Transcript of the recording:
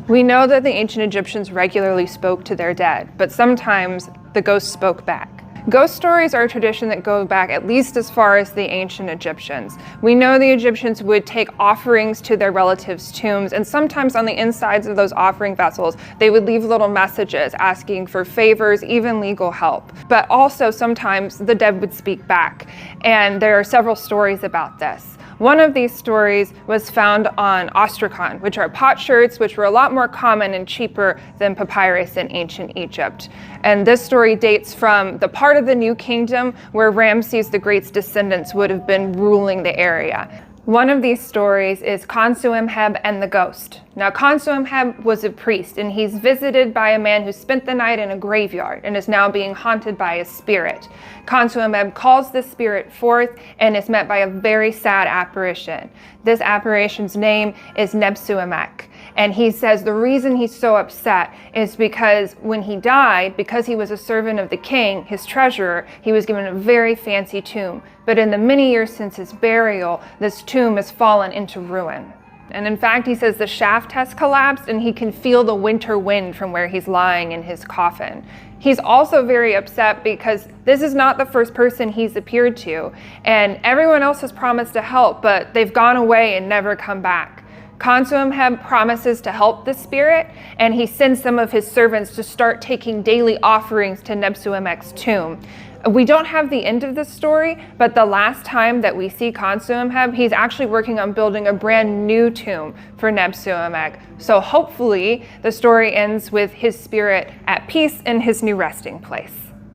We know that the ancient Egyptians regularly spoke to their dead, but sometimes the ghosts spoke back. Ghost stories are a tradition that go back at least as far as the ancient Egyptians. We know the Egyptians would take offerings to their relatives' tombs, and sometimes on the insides of those offering vessels, they would leave little messages asking for favors, even legal help. But also sometimes the dead would speak back, and there are several stories about this. One of these stories was found on ostrakhan, which are potsherds, which were a lot more common and cheaper than papyrus in ancient Egypt. And this story dates from the part of the New Kingdom where Ramses the Great's descendants would have been ruling the area. One of these stories is Khonsu-Imheb and the Ghost. Now, Khonsu-Imheb was a priest, and he's visited by a man who spent the night in a graveyard and is now being haunted by a spirit. Khonsu-Imheb calls this spirit forth and is met by a very sad apparition. This apparition's name is Nebsu-Emek. And he says the reason he's so upset is because when he died, because he was a servant of the king, his treasurer, he was given a very fancy tomb. But in the many years since his burial, this tomb has fallen into ruin. And in fact, he says the shaft has collapsed and he can feel the winter wind from where he's lying in his coffin. He's also very upset because this is not the first person he's appeared to, and everyone else has promised to help, but they've gone away and never come back. Khonsu-Imheb promises to help the spirit, and he sends some of his servants to start taking daily offerings to Nebsu-Emek's tomb. We don't have the end of the story, but the last time that we see Khonsu-Imheb, he's actually working on building a brand new tomb for Nebsu-Emek. So hopefully the story ends with his spirit at peace in his new resting place.